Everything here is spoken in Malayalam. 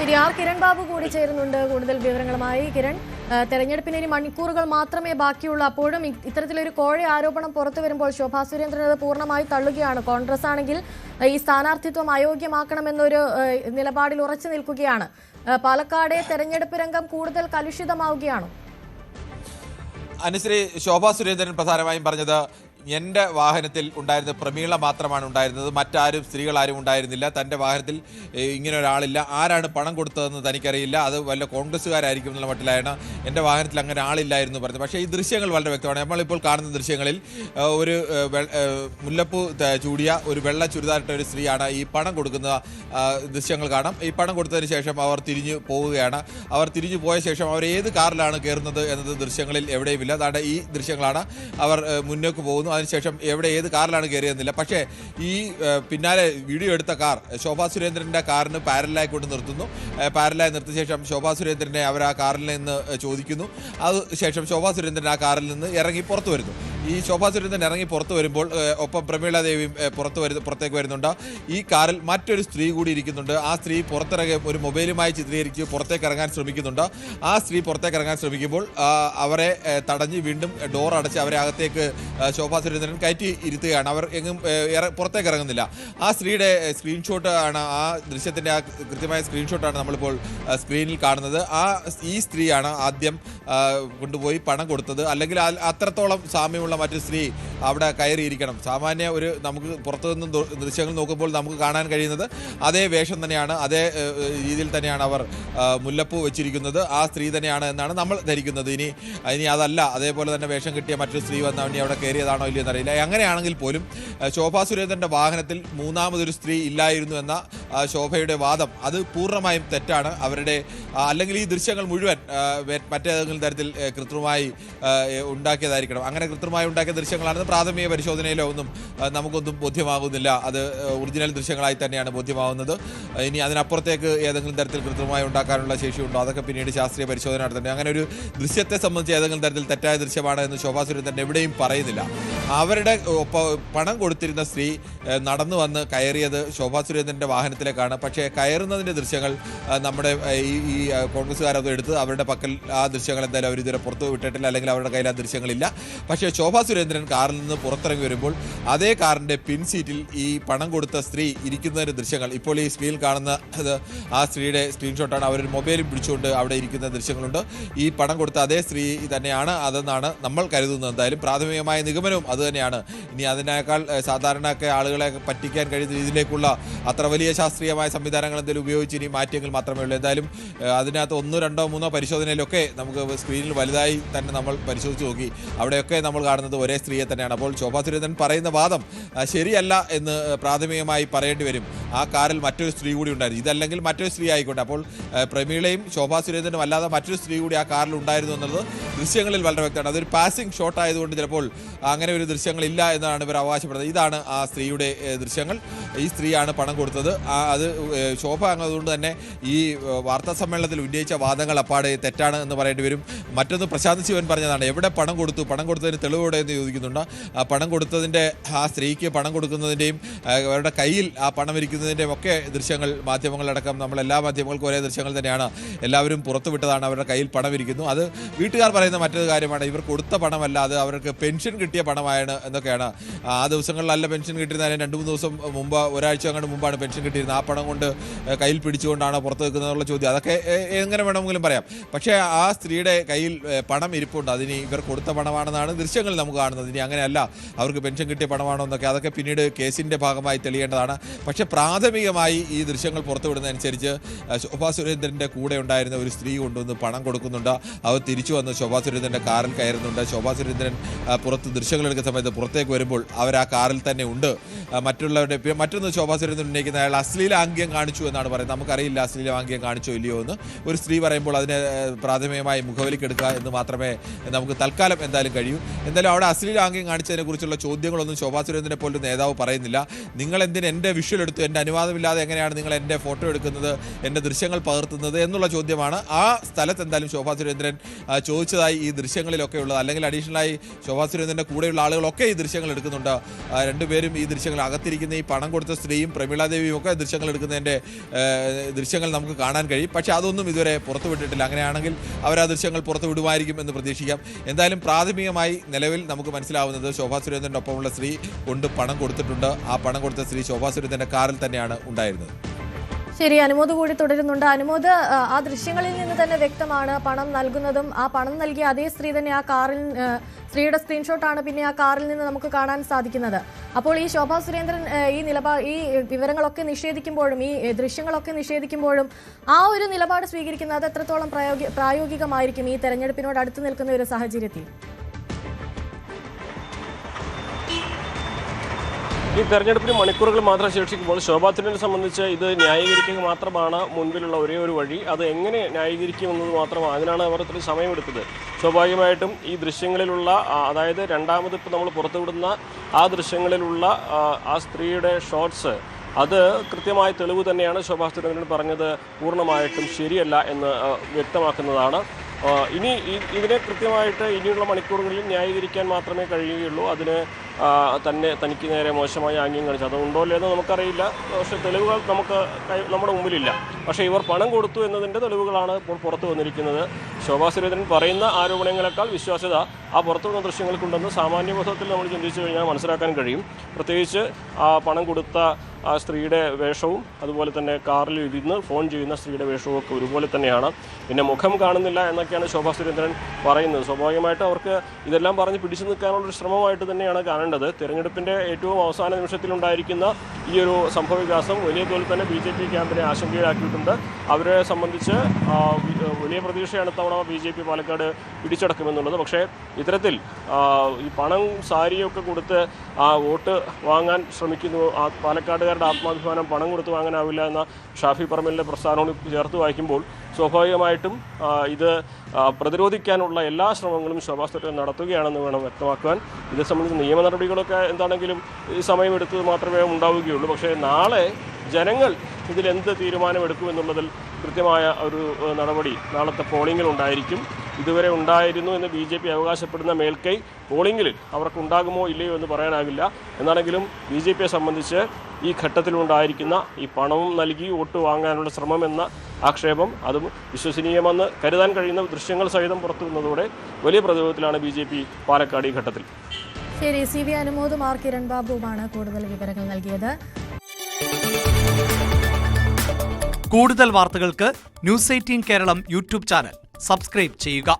ശരി, ആർ കിരൺ ബാബു കൂടി ചേരുന്നുണ്ട് കൂടുതൽ വിവരങ്ങളുമായി. കിരൺ, തെരഞ്ഞെടുപ്പിന് ഇനി മണിക്കൂറുകൾ മാത്രമേ ബാക്കിയുള്ളൂ. അപ്പോഴും ഇത്തരത്തിലൊരു കോഴ ആരോപണം പുറത്തു വരുമ്പോൾ ശോഭാ സുരേന്ദ്രൻ അത് പൂർണ്ണമായി തള്ളുകയാണ്. കോൺഗ്രസ് ആണെങ്കിൽ ഈ സ്ഥാനാർത്ഥിത്വം അയോഗ്യമാക്കണമെന്നൊരു നിലപാടിൽ ഉറച്ചു നിൽക്കുകയാണ്. പാലക്കാട് തെരഞ്ഞെടുപ്പ് രംഗം കൂടുതൽ കലുഷിതമാവുകയാണോ? അനുശ്രീ, ശോഭാ സുരേന്ദ്രൻ പ്രധാനമായും പറഞ്ഞത് എൻ്റെ വാഹനത്തിൽ ഉണ്ടായിരുന്ന പ്രമീള മാത്രമാണ് ഉണ്ടായിരുന്നത്, മറ്റാരും സ്ത്രീകളാരും ഉണ്ടായിരുന്നില്ല. തൻ്റെ വാഹനത്തിൽ ഇങ്ങനെ ഒരാളില്ല, ആരാണ് പണം കൊടുത്തതെന്ന് തനിക്കറിയില്ല, അത് വല്ല കോൺഗ്രസ്സുകാരായിരിക്കും എന്നുള്ള മട്ടിലാണ്. എൻ്റെ വാഹനത്തിൽ അങ്ങനെ ആളില്ലായിരുന്നു പറഞ്ഞത്. പക്ഷേ ഈ ദൃശ്യങ്ങൾ വളരെ വ്യക്തമാണ്. നമ്മളിപ്പോൾ കാണുന്ന ദൃശ്യങ്ങളിൽ ഒരു മുല്ലപ്പൂ ചൂടിയ ഒരു വെള്ള ചുരിദാറിട്ട ഒരു സ്ത്രീയാണ് ഈ പണം കൊടുക്കുന്ന ദൃശ്യങ്ങൾ കാണാം. ഈ പണം കൊടുത്തതിന് ശേഷം അവർ തിരിഞ്ഞു പോവുകയാണ്. അവർ തിരിഞ്ഞു പോയ ശേഷം അവർ ഏത് കാറിലാണ് കയറുന്നത് എന്നത് ദൃശ്യങ്ങളിൽ എവിടെയുമില്ല. അതാണ് ഈ ദൃശ്യങ്ങളാണ്. അവർ മുന്നോട്ട് പോകുന്നു, അതിനുശേഷം ഏത് കാറിലാണ് കയറിയെന്നില്ല. പക്ഷേ ഈ പിന്നാലെ വീഡിയോ എടുത്ത കാർ ശോഭാ സുരേന്ദ്രൻ്റെ കാറിന് പാരലായി കൊണ്ട് നിർത്തുന്നു. പാരലായി നിർത്തിയ ശേഷം ശോഭാ സുരേന്ദ്രനെ അവർ ആ കാറിൽ നിന്ന് ചോദിക്കുന്നു. അതിനുശേഷം ശോഭാ സുരേന്ദ്രൻ ആ കാറിൽ നിന്ന് ഇറങ്ങി പുറത്തു വരുന്നു. ഈ ശോഭാ സുരേന്ദ്രൻ ഇറങ്ങി പുറത്തു വരുമ്പോൾ ഒപ്പം പ്രമീള ദേവിയും പുറത്തേക്ക് വരുന്നുണ്ട്. ഈ കാറിൽ മറ്റൊരു സ്ത്രീ കൂടി ഇരിക്കുന്നുണ്ട്. ആ സ്ത്രീ പുറത്തിറങ്ങി ഒരു മൊബൈലുമായി ചിത്രീകരിച്ച് പുറത്തേക്ക് ഇറങ്ങാൻ ശ്രമിക്കുന്നുണ്ട്. ആ സ്ത്രീ പുറത്തേക്ക് ഇറങ്ങാൻ ശ്രമിക്കുമ്പോൾ അവരെ തടഞ്ഞ് വീണ്ടും ഡോർ അടച്ച് അവരെ അകത്തേക്ക് ശോഭാ സുരേന്ദ്രൻ കയറ്റി ഇരുത്തുകയാണ്. അവർ എങ്ങും പുറത്തേക്ക് ഇറങ്ങുന്നില്ല. ആ സ്ത്രീയുടെ സ്ക്രീൻഷോട്ട് ആണ്, ആ ദൃശ്യത്തിൻ്റെ ആ കൃത്യമായ സ്ക്രീൻഷോട്ടാണ് നമ്മളിപ്പോൾ സ്ക്രീനിൽ കാണുന്നത്. ഈ സ്ത്രീയാണ് ആദ്യം കൊണ്ടുപോയി പണം കൊടുത്തത്. അല്ലെങ്കിൽ അത്രത്തോളം സാമ്യമുള്ള മറ്റൊരു സ്ത്രീ അവിടെ കയറിയിരിക്കണം. സാമാന്യ നമുക്ക് പുറത്തുനിന്ന് ദൃശ്യങ്ങൾ നോക്കുമ്പോൾ നമുക്ക് കാണാൻ കഴിയുന്നത് അതേ വേഷം തന്നെയാണ്, അതേ രീതിയിൽ തന്നെയാണ് അവർ മുല്ലപ്പൂ വെച്ചിരിക്കുന്നത്. ആ സ്ത്രീ തന്നെയാണ് എന്നാണ് നമ്മൾ ധരിക്കുന്നത്. ഇനി അതല്ല, അതേപോലെ തന്നെ വേഷം കിട്ടിയ മറ്റൊരു സ്ത്രീ വന്ന ഇനി അവിടെ കയറിയതാണോ ഇല്ലയോ എന്നറിയില്ല. അങ്ങനെയാണെങ്കിൽ പോലും ശോഭാ സുരേന്ദ്രൻ്റെ വാഹനത്തിൽ മൂന്നാമതൊരു സ്ത്രീ ഇല്ലായിരുന്നു എന്ന ശോഭയുടെ വാദം അത് പൂർണ്ണമായും തെറ്റാണ്. അവരുടെ അല്ലെങ്കിൽ ഈ ദൃശ്യങ്ങൾ മുഴുവൻ മറ്റേതെങ്കിലും തരത്തിൽ കൃത്രിമമായി ഉണ്ടാക്കിയതായിരിക്കണം. അങ്ങനെ കൃത്രിമമായി ഉണ്ടാക്കിയ ദൃശ്യങ്ങളാണെന്ന് പ്രാഥമിക പരിശോധനയിലോ ഒന്നും നമുക്കൊന്നും ബോധ്യമാകുന്നില്ല. അത് ഒറിജിനൽ ദൃശ്യങ്ങളായി തന്നെയാണ് ബോധ്യമാകുന്നത്. ഇനി അതിനപ്പുറത്തേക്ക് ഏതെങ്കിലും തരത്തിൽ കൃത്രിമമായി ഉണ്ടാക്കാനുള്ള ശേഷിയുണ്ടോ അതൊക്കെ പിന്നീട് ശാസ്ത്രീയ പരിശോധന നടത്തേണ്ടത്. അങ്ങനെ ഒരു ദൃശ്യത്തെ സംബന്ധിച്ച് ഏതെങ്കിലും തരത്തിൽ തെറ്റായ ദൃശ്യമാണ് എന്ന് ശോഭാ സുരേന്ദ്രൻ എവിടെയും പറയുന്നില്ല. അവരുടെ പണം കൊടുത്തിരുന്ന സ്ത്രീ നടന്നു വന്ന് കയറിയത് ശോഭാ സുരേന്ദ്രൻ്റെ വാഹനത്തിലേക്കാണ്. പക്ഷേ കയറുന്നതിൻ്റെ ദൃശ്യങ്ങൾ നമ്മുടെ ഈ കോൺഗ്രസ്സുകാരത് എടുത്ത് അവരുടെ പക്കൽ ആ ദൃശ്യങ്ങൾ എന്തായാലും അവർ ഇതുവരെ പുറത്തു വിട്ടിട്ടില്ല, അല്ലെങ്കിൽ അവരുടെ കയ്യിൽ ആ ദൃശ്യങ്ങളില്ല. പക്ഷേ ശോഭാ സുരേന്ദ്രൻ കാറിൽ നിന്ന് പുറത്തിറങ്ങി വരുമ്പോൾ അതേ കാറിൻ്റെ പിൻ സീറ്റിൽ ഈ പണം കൊടുത്ത സ്ത്രീ ഇരിക്കുന്നതിൻ്റെ ദൃശ്യങ്ങൾ ഇപ്പോൾ ഈ സ്ക്രീനിൽ കാണുന്ന ആ സ്ത്രീയുടെ സ്ക്രീൻഷോട്ടാണ്. അവരൊരു മൊബൈലും പിടിച്ചുകൊണ്ട് അവിടെ ഇരിക്കുന്ന ദൃശ്യങ്ങളുണ്ട്. ഈ പണം കൊടുത്ത അതേ സ്ത്രീ തന്നെയാണ് അതെന്നാണ് നമ്മൾ കരുതുന്നത്. എന്തായാലും പ്രാഥമികമായ നിഗമനവും അതുതന്നെയാണ്. ഇനി അതിനേക്കാൾ സാധാരണയൊക്കെ ആളുകളെ പറ്റിക്കാൻ കഴിയുന്ന രീതിയിലേക്കുള്ള അത്ര വലിയ ശാസ്ത്രീയമായ സംവിധാനങ്ങൾ എന്തെങ്കിലും ഉപയോഗിച്ച് ഇനി മാറ്റിയെങ്കിൽ മാത്രമേ ഉള്ളൂ. എന്തായാലും അതിനകത്ത് 1, 2, 3 പരിശോധനയിലൊക്കെ നമുക്ക് സ്ക്രീനിൽ വലുതായി തന്നെ നമ്മൾ പരിശോധിച്ച് നോക്കി. അവിടെയൊക്കെ നമ്മൾ കാണുന്നത് ഒരേ സ്ത്രീയെ തന്നെയാണ്. അപ്പോൾ ശോഭാ സുരേന്ദ്രൻ പറയുന്ന വാദം ശരിയല്ല എന്ന് പ്രാഥമികമായി പറയേണ്ടി വരും. ആ കാറിൽ മറ്റൊരു സ്ത്രീ കൂടി ഉണ്ടായിരുന്നു. ഇതല്ലെങ്കിൽ മറ്റൊരു സ്ത്രീ ആയിക്കോട്ടെ. അപ്പോൾ പ്രമീളയും ശോഭാ സുരേന്ദ്രനും അല്ലാതെ മറ്റൊരു സ്ത്രീ കൂടി ആ കാറിൽ ഉണ്ടായിരുന്നു എന്നുള്ളത് ദൃശ്യങ്ങളിൽ വളരെ വ്യക്തമാണ്. അതൊരു പാസിംഗ് ഷോട്ട് ആയതുകൊണ്ട് ചിലപ്പോൾ അങ്ങനെ ഒരു ദൃശ്യങ്ങളില്ല എന്നാണ് ഇവർ അവകാശപ്പെടുന്നത്. ഇതാണ് ആ സ്ത്രീയുടെ ദൃശ്യങ്ങൾ. ഈ സ്ത്രീയാണ് പണം കൊടുത്തത്. അത് ശോഭ ആകുന്നതുകൊണ്ട് തന്നെ ഈ വാർത്താ സമ്മേളനത്തിൽ ഉന്നയിച്ച വാദങ്ങൾ അപ്പാടെ തെറ്റാണ് എന്ന് പറയേണ്ടി വരും. മറ്റൊന്ന് പ്രശാന്ത് ശിവൻ പറഞ്ഞതാണ്, എവിടെ പണം കൊടുത്തു, പണം കൊടുത്തതിന് തെളിവോടെ എന്ന് ചോദിക്കുന്നുണ്ട്. ആ പണം കൊടുത്തതിൻ്റെ ആ സ്ത്രീക്ക് പണം കൊടുക്കുന്നതിൻ്റെയും അവരുടെ കയ്യിൽ ആ പണം ഇരിക്കുന്നതിൻ്റെയും ഒക്കെ ദൃശ്യങ്ങൾ മാധ്യമങ്ങളടക്കം നമ്മളെല്ലാ മാധ്യമങ്ങൾക്കും ഒരേ ദൃശ്യങ്ങൾ തന്നെയാണ്. എല്ലാവരും പുറത്തുവിട്ടതാണ്. അവരുടെ കയ്യിൽ പണം ഇരിക്കുന്നു. അത് വീട്ടുകാർ പറയുന്ന മറ്റൊരു കാര്യമാണ്, ഇവർ കൊടുത്ത പണമല്ല, അത് അവർക്ക് പെൻഷൻ കിട്ടിയ പണമാണ് എന്നൊക്കെയാണ്. ആ ദിവസങ്ങളിലല്ല പെൻഷൻ കിട്ടിയിരുന്നതിന് 2-3 ദിവസം മുമ്പ്, ഒരാഴ്ച അങ്ങോട്ട് മുമ്പാണ് പെൻഷൻ കിട്ടിയിരുന്നത്. ആ പണം കൊണ്ട് കയ്യിൽ പിടിച്ചുകൊണ്ടാണ് പുറത്ത് വെക്കുന്നതെന്നുള്ള ചോദ്യം അതൊക്കെ എങ്ങനെ വേണമെങ്കിലും പറയാം. പക്ഷേ ആ സ്ത്രീയുടെ കയ്യിൽ പണം ഇരിപ്പുണ്ട്. അതിന് ഇവർ കൊടുത്ത പണമാണെന്നാണ് ദൃശ്യങ്ങൾ നമുക്ക് കാണുന്നത്. ഇനി അങ്ങനെയല്ല, അവർക്ക് പെൻഷൻ കിട്ടിയ പണമാണോ എന്നൊക്കെ അതൊക്കെ പിന്നീട് കേസിൻ്റെ ഭാഗമായി തെളിയേണ്ടതാണ്. പക്ഷേ പ്രാഥമികമായി ഈ ദൃശ്യങ്ങൾ പുറത്തുവിടുന്നതനുസരിച്ച് ശോഭാ സുരേന്ദ്രൻ്റെ കൂടെ ഉണ്ടായിരുന്ന ഒരു സ്ത്രീ കൊണ്ടുവന്ന് പണം കൊടുക്കുന്നുണ്ട്. അവർ തിരിച്ചു വന്ന് ശോഭാ സുരേന്ദ്രൻ്റെ കാറിൽ കയറുന്നുണ്ട്. ശോഭാ സുരേന്ദ്രൻ പുറത്ത് ദൃശ്യങ്ങൾ എടുക്കുന്ന സമയത്ത് പുറത്തേക്ക് വരുമ്പോൾ അവർ ആ കാറിൽ തന്നെ ഉണ്ട്. മറ്റൊന്ന് ശോഭാ സുരേന്ദ്രൻ ഉന്നയിക്കുന്ന അയാൾ അശ്ലീലാംഗ്യം കാണിച്ചു എന്നാണ് പറയുന്നത്. നമുക്കറിയില്ല അശ്ലീലാംഗ്യം കാണിച്ചോ ഇല്ലയോ എന്ന്. ഒരു സ്ത്രീ പറയുമ്പോൾ അതിന് പ്രാഥമികമായി മുഖം മുഖവിലിക്കെടുക്കുക എന്ന് മാത്രമേ നമുക്ക് തൽക്കാലം എന്തായാലും കഴിയൂ. എന്തായാലും അവിടെ അശ്ലീലാംഗ്യം കാണിച്ചതിനെ കുറിച്ചുള്ള ചോദ്യങ്ങളൊന്നും ശോഭാ സുരേന്ദ്രനെ പോലും നേതാവ് പറയുന്നില്ല. നിങ്ങൾ എന്തിന് എൻ്റെ വിഷ്വൽ എടുത്തു, എൻ്റെ അനുവാദമില്ലാതെ എങ്ങനെയാണ് നിങ്ങൾ എൻ്റെ ഫോട്ടോ എടുക്കുന്നത്, എൻ്റെ ദൃശ്യങ്ങൾ പകർത്തുന്നത് എന്നുള്ള ചോദ്യമാണ് ആ സ്ഥലത്ത് എന്തായാലും ശോഭാ സുരേന്ദ്രൻ ചോദിച്ചതായി ഈ ദൃശ്യങ്ങളിലൊക്കെ ഉള്ളത്. അല്ലെങ്കിൽ അഡീഷണലായി ശോഭാ സുരേന്ദ്രൻ്റെ കൂടെയുള്ള ആളുകളൊക്കെ ഈ ദൃശ്യങ്ങൾ എടുക്കുന്നുണ്ട്. രണ്ടുപേരും ഈ ദൃശ്യങ്ങൾ അകത്തിരിക്കുന്ന ഈ പണം കൊടുത്ത സ്ത്രീയും പ്രമീള ദേവിയും ഒക്കെ ദൃശ്യങ്ങൾ എടുക്കുന്നതിൻ്റെ ദൃശ്യങ്ങൾ നമുക്ക് കാണാൻ കഴിയും. പക്ഷേ അതൊന്നും ഇതുവരെ പുറത്തുവിട്ടിട്ടില്ല. അങ്ങനെയാണെങ്കിൽ അവർ ആ ദൃശ്യങ്ങൾ പുറത്തു വിടുമായിരിക്കും എന്ന് പ്രതീക്ഷിക്കാം. എന്തായാലും പ്രാഥമികമായി നിലവിൽ നമുക്ക് മനസ്സിലാവുന്നത് ശോഭാ സുരേന്ദ്രൻ്റെ ഒപ്പമുള്ള സ്ത്രീ കൊണ്ട് പണം കൊടുത്തിട്ടുണ്ട്. ആ പണം കൊടുത്ത സ്ത്രീ ശോഭാ സുരേന്ദ്രൻ്റെ കാറിൽ തന്നെയാണ് ഉണ്ടായിരുന്നത്. ശരി, അനുമോദ് കൂടി തുടരുന്നുണ്ട്. അനുമോദ്, ആ ദൃശ്യങ്ങളിൽ നിന്ന് തന്നെ വ്യക്തമാണ് പണം നൽകുന്നതും ആ പണം നൽകിയ അതേ സ്ത്രീ തന്നെ ആ കാറിൽ, സ്ത്രീയുടെ സ്ക്രീൻഷോട്ടാണ് പിന്നെ ആ കാറിൽ നിന്ന് നമുക്ക് കാണാൻ സാധിക്കുന്നത്. അപ്പോൾ ഈ ശോഭാ സുരേന്ദ്രൻ ഈ വിവരങ്ങളൊക്കെ നിഷേധിക്കുമ്പോഴും ഈ ദൃശ്യങ്ങളൊക്കെ നിഷേധിക്കുമ്പോഴും ആ ഒരു നിലപാട് സ്വീകരിക്കുന്നത് എത്രത്തോളം പ്രായോഗികമായിരിക്കും ഈ തെരഞ്ഞെടുപ്പിനോട് അടുത്ത് നിൽക്കുന്ന ഒരു സാഹചര്യത്തിൽ? ഈ തെരഞ്ഞെടുപ്പിന് മണിക്കൂറുകൾ മാത്രം ശേഷിക്കുമ്പോൾ ശോഭാ സുരേന്ദ്രനെ സംബന്ധിച്ച് ഇത് ന്യായീകരിക്കുക മാത്രമാണ് മുൻപിലുള്ള ഒരേ ഒരു വഴി. അത് എങ്ങനെ ന്യായീകരിക്കുമെന്നത് മാത്രമാണ്, അതിനാണ് അവർ ഇത്രയും സമയമെടുത്തത്. സ്വാഭാവികമായിട്ടും ഈ ദൃശ്യങ്ങളിലുള്ള, അതായത് രണ്ടാമത് ഇപ്പോൾ നമ്മൾ പുറത്തുവിടുന്ന ആ ദൃശ്യങ്ങളിലുള്ള ആ സ്ത്രീയുടെ ഷോട്ട്സ്, അത് കൃത്യമായ തെളിവ് തന്നെയാണ് ശോഭാ സുരേന്ദ്രൻ പറഞ്ഞത് പൂർണ്ണമായിട്ടും ശരിയല്ല എന്ന് വ്യക്തമാക്കുന്നതാണ്. ഇനി ഇതിനെ കൃത്യമായിട്ട് ഇനിയുള്ള മണിക്കൂറുകളിൽ ന്യായീകരിക്കാൻ മാത്രമേ കഴിയുകയുള്ളൂ. അതിന് തനിക്ക് നേരെ മോശമായ ആംഗ്യം കാണിച്ചു അതുകൊണ്ടോ എന്ന് നമുക്കറിയില്ല. പക്ഷേ തെളിവുകൾ നമ്മുടെ മുമ്പിലില്ല. പക്ഷേ ഇവർ പണം കൊടുത്തു എന്നതിൻ്റെ തെളിവുകളാണ് ഇപ്പോൾ പുറത്തു വന്നിരിക്കുന്നത്. ശോഭാ സുരേന്ദ്രൻ പറയുന്ന ആരോപണങ്ങളെക്കാൾ വിശ്വാസ്യത ആ പുറത്തുവന്ന ദൃശ്യങ്ങൾക്കുണ്ടെന്ന് സാമാന്യബോധത്തിൽ നമ്മൾ ചിന്തിച്ചു കഴിഞ്ഞാൽ മനസ്സിലാക്കാൻ കഴിയും. പ്രത്യേകിച്ച് ആ പണം കൊടുത്ത ആ സ്ത്രീയുടെ വേഷവും അതുപോലെ തന്നെ കാറിൽ ഇരുന്ന് ഫോൺ ചെയ്യുന്ന സ്ത്രീയുടെ വേഷവും ഒക്കെ ഒരുപോലെ തന്നെയാണ്. പിന്നെ മുഖം കാണുന്നില്ല എന്നൊക്കെയാണ് ശോഭാ സുരേന്ദ്രൻ പറയുന്നത്. സ്വാഭാവികമായിട്ട് അവർക്ക് ഇതെല്ലാം പറഞ്ഞ് പിടിച്ചു നിൽക്കാനുള്ളൊരു ശ്രമമായിട്ട് തന്നെയാണ് കാണേണ്ടത്. തിരഞ്ഞെടുപ്പിൻ്റെ ഏറ്റവും അവസാന നിമിഷത്തിലുണ്ടായിരിക്കുന്ന ഈ ഒരു സംഭവവികാസം വലിയ തോതിൽ തന്നെ BJP ക്യാമ്പിനെ ആശങ്കയിലാക്കിയിട്ടുണ്ട്. അവരെ സംബന്ധിച്ച് വലിയ പ്രതീക്ഷയാണ് ഇത്തവണ BJP പാലക്കാട് പിടിച്ചടക്കുമെന്നുള്ളത്. പക്ഷേ ഇത്തരത്തിൽ ഈ പണം സാരിയൊക്കെ കൊടുത്ത് വോട്ട് വാങ്ങാൻ ശ്രമിക്കുന്നു, പാലക്കാടുകാരുടെ ആത്മാഭിമാനം പണം കൊടുത്ത് വാങ്ങാനാവില്ല എന്ന ഷാഫി പറമ്പലിൻ്റെ പ്രസ്താവനയോട് ചേർത്ത് വായിക്കുമ്പോൾ സ്വാഭാവികമായിട്ടും ഇത് പ്രതിരോധിക്കാനുള്ള എല്ലാ ശ്രമങ്ങളും ശോഭാ സുരേന്ദ്രൻ നടത്തുകയാണെന്ന് വേണം വ്യക്തമാക്കുവാൻ. ഇതേ സംബന്ധിച്ച് നിയമ നടപടികളൊക്കെ എന്താണെങ്കിലും ഈ സമയമെടുത്തത് മാത്രമേ ഉണ്ടാവുകയുള്ളൂ. പക്ഷേ നാളെ ജനങ്ങൾ ഇതിലെന്ത് തീരുമാനമെടുക്കുമെന്നുള്ളതിൽ കൃത്യമായ ഒരു നടപടി നാളത്തെ പോളിംഗിൽ ഉണ്ടായിരിക്കും. ഇതുവരെ ഉണ്ടായിരുന്നു എന്ന് BJP അവകാശപ്പെടുന്ന മേൽക്കൈ പോളിംഗിൽ അവർക്കുണ്ടാകുമോ ഇല്ലയോ എന്ന് പറയാനാകില്ല. എന്നാണെങ്കിലും BJPയെ സംബന്ധിച്ച് ഈ ഘട്ടത്തിലുണ്ടായിരിക്കുന്ന ഈ പണവും നൽകി വോട്ട് വാങ്ങാനുള്ള ശ്രമമെന്ന ആക്ഷേപം അതും വിശ്വസനീയമെന്ന് കരുതാൻ കഴിയുന്ന ദൃശ്യങ്ങൾ സഹിതം പുറത്തു വന്നതോടെ വലിയ പ്രതിരോധത്തിലാണ് BJP പാലക്കാട് ഈ ഘട്ടത്തിൽ. ശരി, CV അനുമോദും കിരൺ ബാബുവുമാണ് കൂടുതൽ വിവരങ്ങൾ നൽകിയത്. കൂടുതൽ വാർത്തകൾക്ക് News 18 Keralam YouTube channel subscribe ചെയ്യുക.